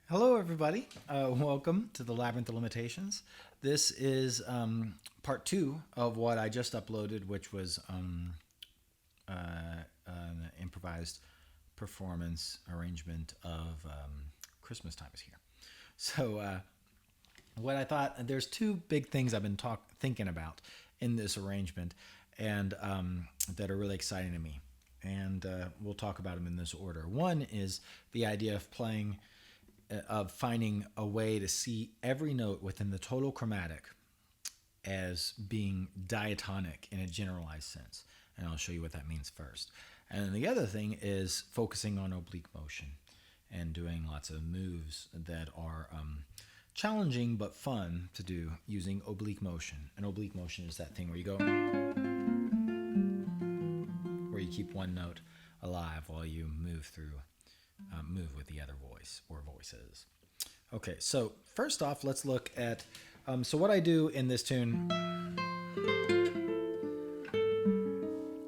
Hello, everybody. Welcome to the Labyrinth of Limitations. This is part two of what I just uploaded, which was an improvised performance arrangement of Christmas Time is Here. So, what I thought, there's two big things I've been thinking about in this arrangement, and that are really exciting to me. And we'll talk about them in this order. One is the idea of finding a way to see every note within the total chromatic as being diatonic in a generalized sense. And I'll show you what that means first. And then the other thing is focusing on oblique motion and doing lots of moves that are challenging but fun to do using oblique motion. And oblique motion is that thing where you go, where you keep one note alive while you move with the other voice or voices. Okay, so first off, let's look at, so what I do in this tune,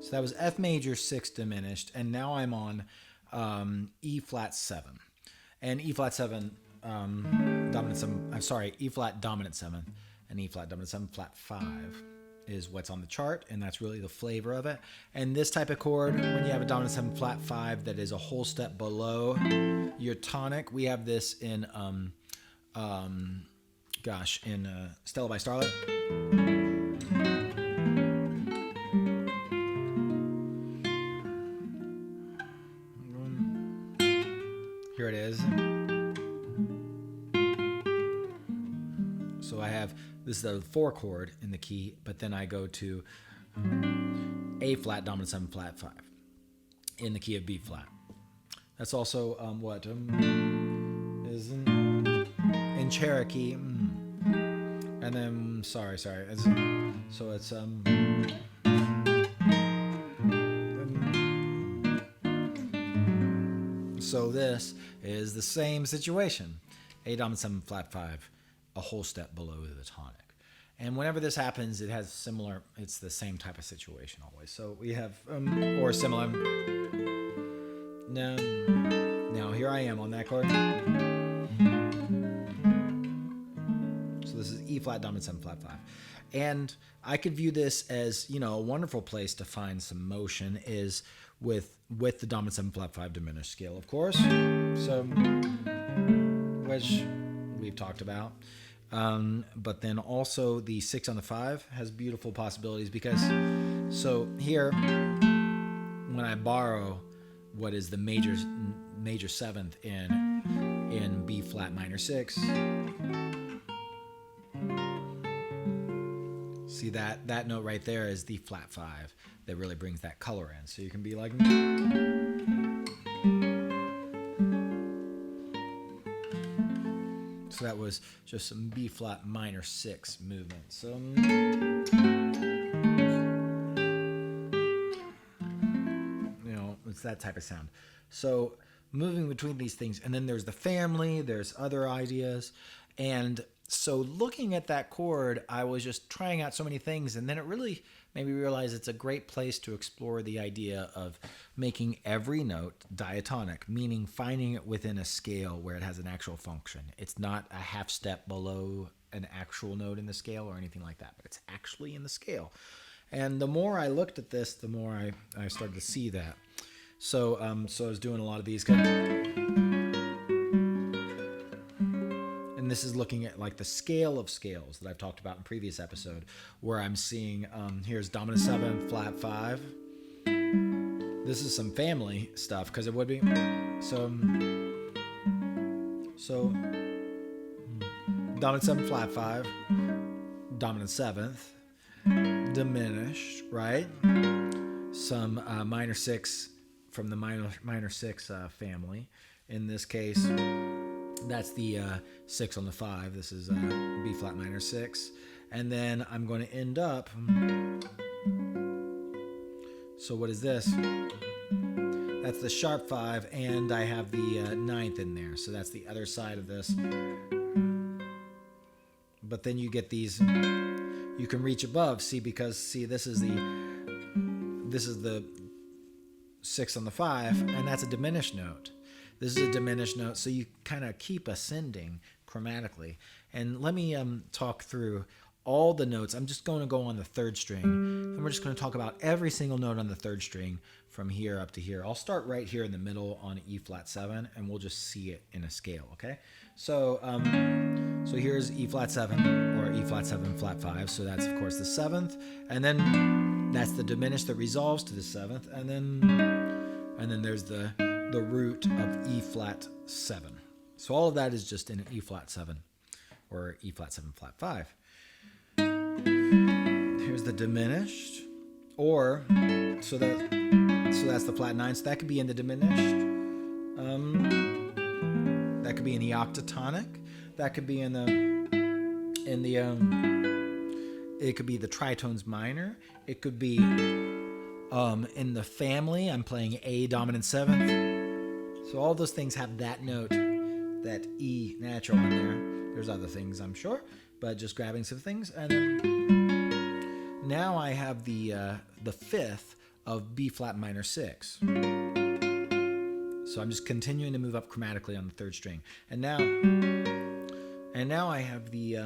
so that was F major 6 diminished, and now I'm on E flat 7. And E flat 7, dominant 7, I'm sorry, E flat dominant 7, and E flat dominant 7 flat 5. Is what's on the chart, and that's really the flavor of it. And this type of chord, when you have a dominant 7 flat 5 that is a whole step below your tonic, we have this in Stella by Starlight. Here it is. So I have, this is the 4 chord in the key, but then I go to A flat, dominant 7 flat 5 in the key of B flat. That's also what is in Cherokee. And then, sorry. So it's so this is the same situation. A dominant 7 flat 5. A whole step below the tonic. And whenever this happens, it has similar, it's the same type of situation always. So we have, or similar. Now here I am on that chord. So this is E flat, dominant 7 flat 5. And I could view this as, a wonderful place to find some motion is with the dominant 7 flat 5 diminished scale, of course. So, which we've talked about. But then also the 6 on the 5 has beautiful possibilities because, so here, when I borrow what is the major 7th in B flat minor 6, see that note right there is the flat 5 that really brings that color in. So you can be like, so that was just some B flat minor 6 movement. So, it's that type of sound. So moving between these things, and then there's the family, there's other ideas. And so looking at that chord, I was just trying out so many things, and then it really made me realize it's a great place to explore the idea of making every note diatonic, meaning finding it within a scale where it has an actual function. It's not a half step below an actual note in the scale or anything like that, but it's actually in the scale. And the more I looked at this, the more I started to see that. So I was doing a lot of these kind of, and this is looking at like the scale of scales that I've talked about in previous episode, where I'm seeing, here's dominant 7, flat 5. This is some family stuff, because it would be, so dominant 7, flat 5, dominant 7th, diminished, right? Some minor 6 from the minor 6 family. In this case, that's the 6 on the 5. This is B flat minor 6. And then I'm going to end up, so what is this? That's the sharp 5, and I have the 9th in there. So that's the other side of this. But then you get these, you can reach above, this is the 6 on the 5, and that's a diminished note. This is a diminished note, so you kind of keep ascending chromatically. And let me talk through all the notes. I'm just going to go on the third string, and we're just going to talk about every single note on the third string from here up to here. I'll start right here in the middle on E flat 7, and we'll just see it in a scale, okay? So so here's E flat 7, or E flat 7 flat 5. So that's of course the 7th, and then that's the diminished that resolves to the 7th, and then there's the root of E flat 7. So all of that is just in E flat 7, or E flat 7 flat 5. Here's the diminished, or so that's the flat 9. So that could be in the diminished. That could be in the octatonic. That could be in the it could be the tritones minor. It could be in the family. I'm playing A dominant 7th. So all those things have that note, that E natural in there. There's other things, I'm sure, but just grabbing some things. And then now I have the 5th of B flat minor 6. So I'm just continuing to move up chromatically on the third string. And now I have the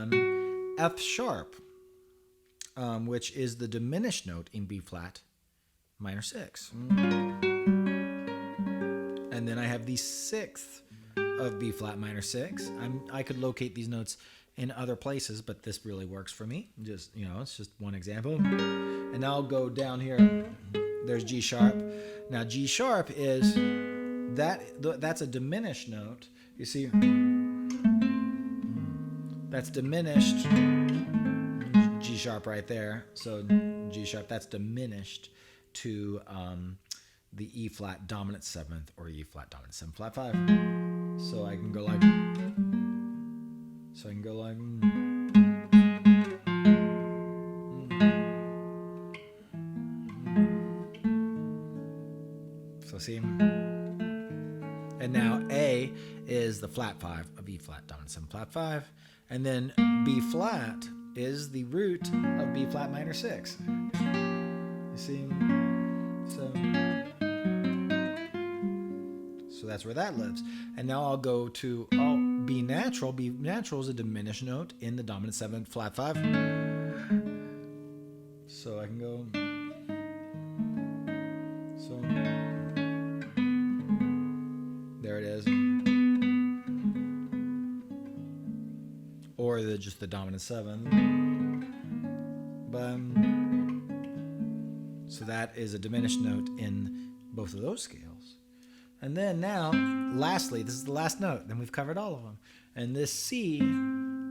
F sharp, which is the diminished note in B flat minor 6. And then I have the 6th of B flat minor 6. I could locate these notes in other places, but this really works for me. Just, it's just one example. And now I'll go down here. There's G sharp. Now G sharp is that's a diminished note. You see, that's diminished G sharp right there. So G sharp, that's diminished to the E flat dominant 7th, or E flat dominant 7 flat 5. So I can go like. So see. And now A is the flat 5 of E flat dominant 7 flat 5, and then B flat is the root of B flat minor 6. You see? So that's where that lives. And now I'll go to B natural. B natural is a diminished note in the dominant 7 flat 5. So I can go. So there it is. Or just the dominant 7. So that is a diminished note in both of those scales. And then now, lastly, this is the last note. Then we've covered all of them. And this C,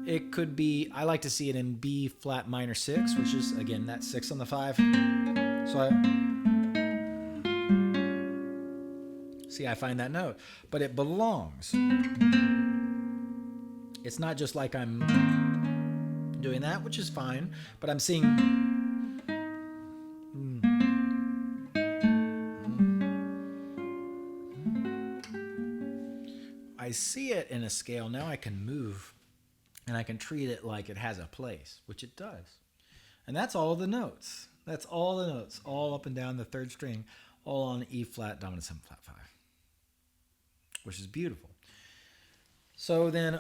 it could be, I like to see it in B flat minor 6, which is, again, that 6 on the 5. So I find that note. But it belongs. It's not just like I'm doing that, which is fine, but I'm seeing. I see it in a scale. Now I can move and I can treat it like it has a place, which it does. And that's all the notes. That's all the notes, all up and down the third string, all on E flat dominant 7 flat 5, which is beautiful. So then,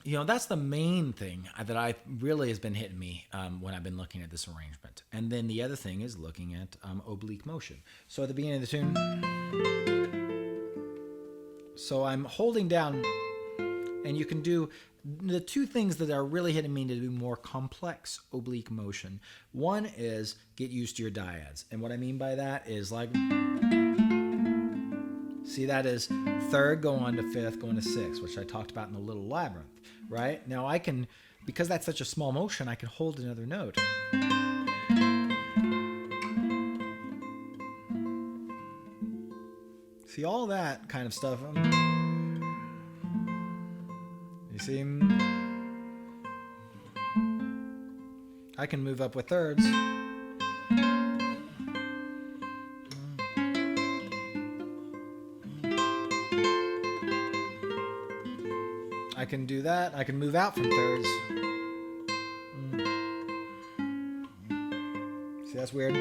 that's the main thing that I really has been hitting me when I've been looking at this arrangement. And then the other thing is looking at oblique motion. So at the beginning of the tune, so I'm holding down, and you can do the two things that are really hitting me to do more complex oblique motion. One is get used to your dyads. And what I mean by that is like, see, that is third, go on to fifth, go on to sixth, which I talked about in the little labyrinth, right? Now I can, because that's such a small motion, I can hold another note. See, all that kind of stuff. You see? I can move up with thirds. I can do that. I can move out from thirds. See, that's weird.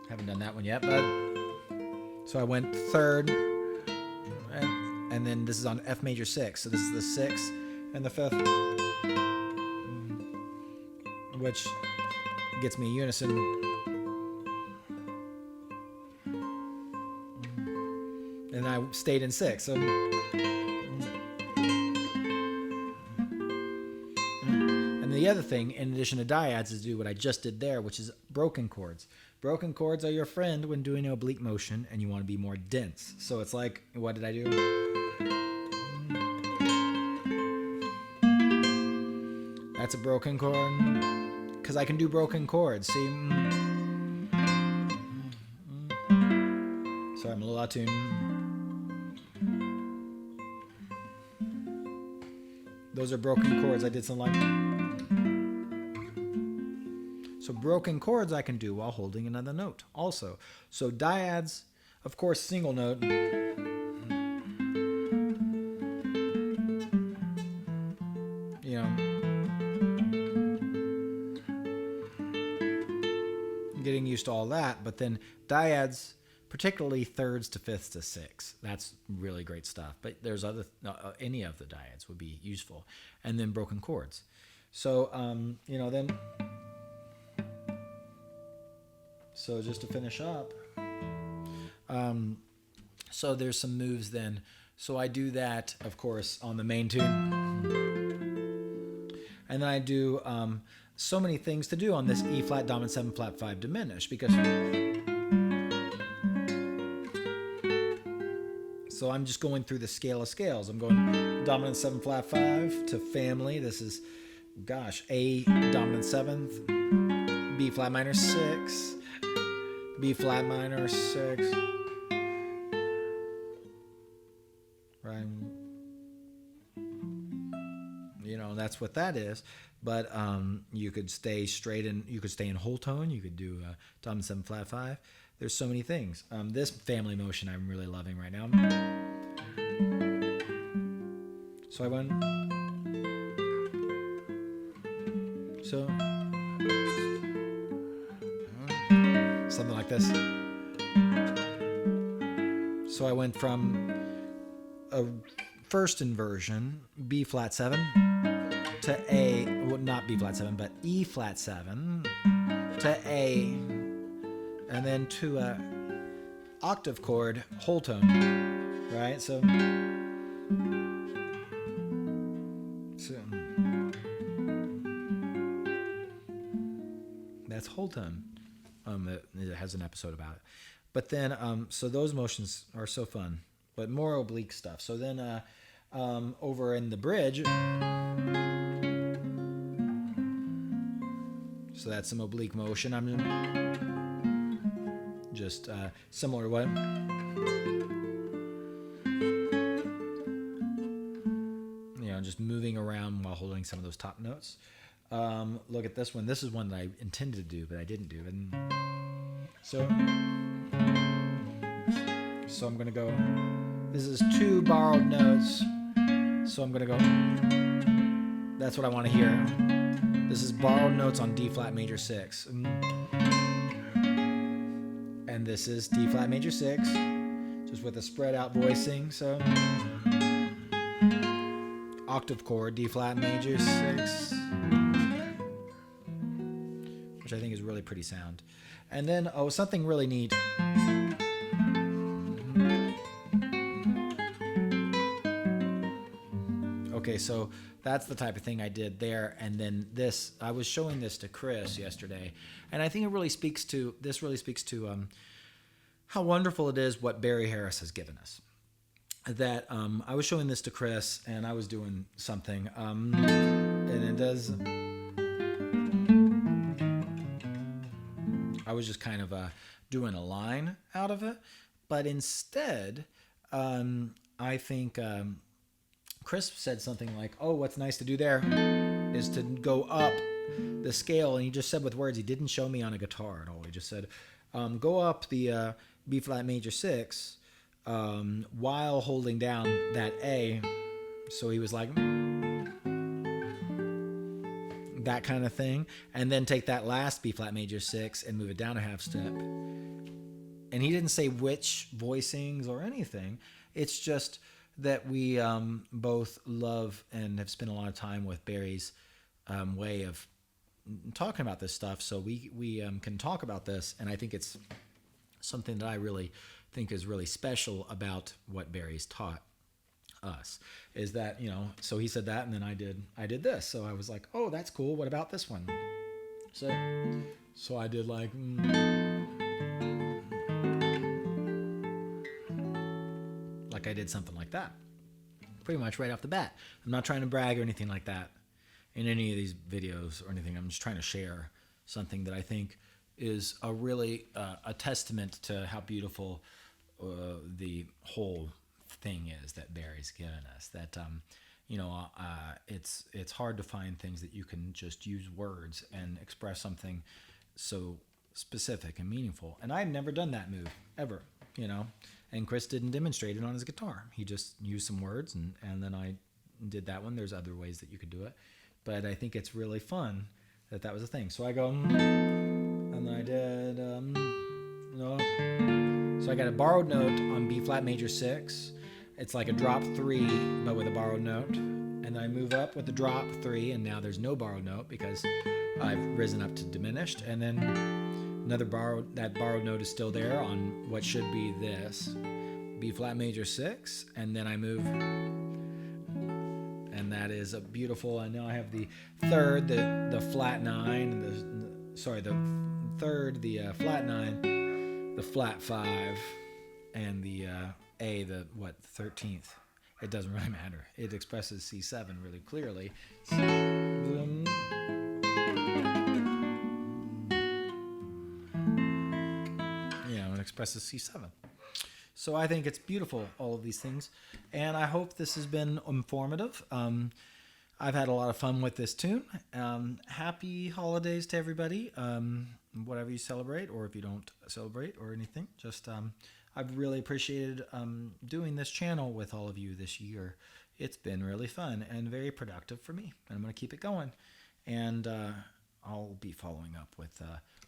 Haven't done that one yet, but So I went third, and then this is on F major 6. So this is the 6th and the 5th, which gets me unison. And I stayed in 6. So, and the other thing, in addition to dyads, is to do what I just did there, which is broken chords. Broken chords are your friend when doing an oblique motion and you want to be more dense. So it's like, what did I do? That's a broken chord, because I can do broken chords. See? Sorry, I'm a little out of tune. Those are broken chords. I did some like... So broken chords I can do while holding another note also. So dyads, of course, single note. You know, getting used to all that. But then dyads, particularly thirds to fifths to sixths, that's really great stuff. But there's other, any of the dyads would be useful. And then broken chords. So, you know, then... So just to finish up, so there's some moves then. So I do that, of course, on the main tune. And then I do so many things to do on this E flat, dominant 7, flat 5 diminished, because... So I'm just going through the scale of scales. I'm going dominant 7, flat 5 to family. This is, gosh, A dominant 7th, B flat minor 6, B flat minor 6, right? You know, that's what that is. But you could stay straight in, you could stay in whole tone. You could do dominant 7 flat 5. There's so many things. This family motion I'm really loving right now. So I went. So. Something like this. So I went from a first inversion, B flat 7, to A, well, not B flat 7, but E flat 7, to A, and then to a octave chord, whole tone, right? So that's whole tone. It has an episode about it. But then, so those motions are so fun, but more oblique stuff. So then over in the bridge, so that's some oblique motion. I'm just similar to what? You know, just moving around while holding some of those top notes. Look at this one. This is one that I intended to do, but I didn't do. And so I'm going to go, this is 2 borrowed notes. So I'm going to go, that's what I want to hear. This is borrowed notes on D flat major 6. And this is D flat major 6, just with a spread out voicing. So octave chord, D flat major 6. Which I think is really pretty sound. And then, something really neat. Okay, so that's the type of thing I did there. And then this, I was showing this to Chris yesterday, and I think it really speaks to, how wonderful it is what Barry Harris has given us. That I was showing this to Chris, and I was doing something, and it does... I was just kind of doing a line out of it. But instead, I think Chris said something like, oh, what's nice to do there is to go up the scale. And he just said with words, he didn't show me on a guitar at all. He just said, go up the B flat major 6 while holding down that A. So he was like... that kind of thing, and then take that last B flat major 6 and move it down a half step, and he didn't say which voicings or anything. It's just that we both love and have spent a lot of time with Barry's way of talking about this stuff, so we can talk about this, and I think it's something that I really think is really special about what Barry's taught us, is that, so he said that, and then I did this, so I was like, oh, that's cool, what about this one? So I did like I did something like that pretty much right off the bat. I'm not trying to brag or anything like that in any of these videos or anything. I'm just trying to share something that I think is a really a testament to how beautiful the whole thing is that Barry's given us. That it's hard to find things that you can just use words and express something so specific and meaningful. And I've never done that move ever, And Chris didn't demonstrate it on his guitar. He just used some words, and then I did that one. There's other ways that you could do it, but I think it's really fun that was a thing. So I go, and then I did, So I got a borrowed note on B flat major 6. It's like a drop 3, but with a borrowed note. And then I move up with the drop 3, and now there's no borrowed note because I've risen up to diminished. And then that borrowed note is still there on what should be this B flat major 6, and then I move, and that is a beautiful. And now I have the third, the flat 9, and the third, the flat 9, the flat 5, and the A, the 13th. It doesn't really matter. It expresses C7 really clearly. It expresses C7. So I think it's beautiful, all of these things. And I hope this has been informative. I've had a lot of fun with this tune. Happy holidays to everybody, whatever you celebrate, or if you don't celebrate or anything. Just I've really appreciated doing this channel with all of you this year. It's been really fun and very productive for me, and I'm going to keep it going. And I'll be following up with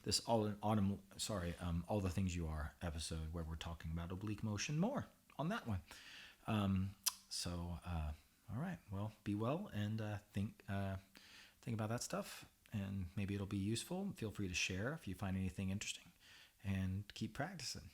this All the Things You Are episode, where we're talking about oblique motion more on that one. All right, well, be well, and think about that stuff, and maybe it'll be useful. Feel free to share if you find anything interesting, and keep practicing.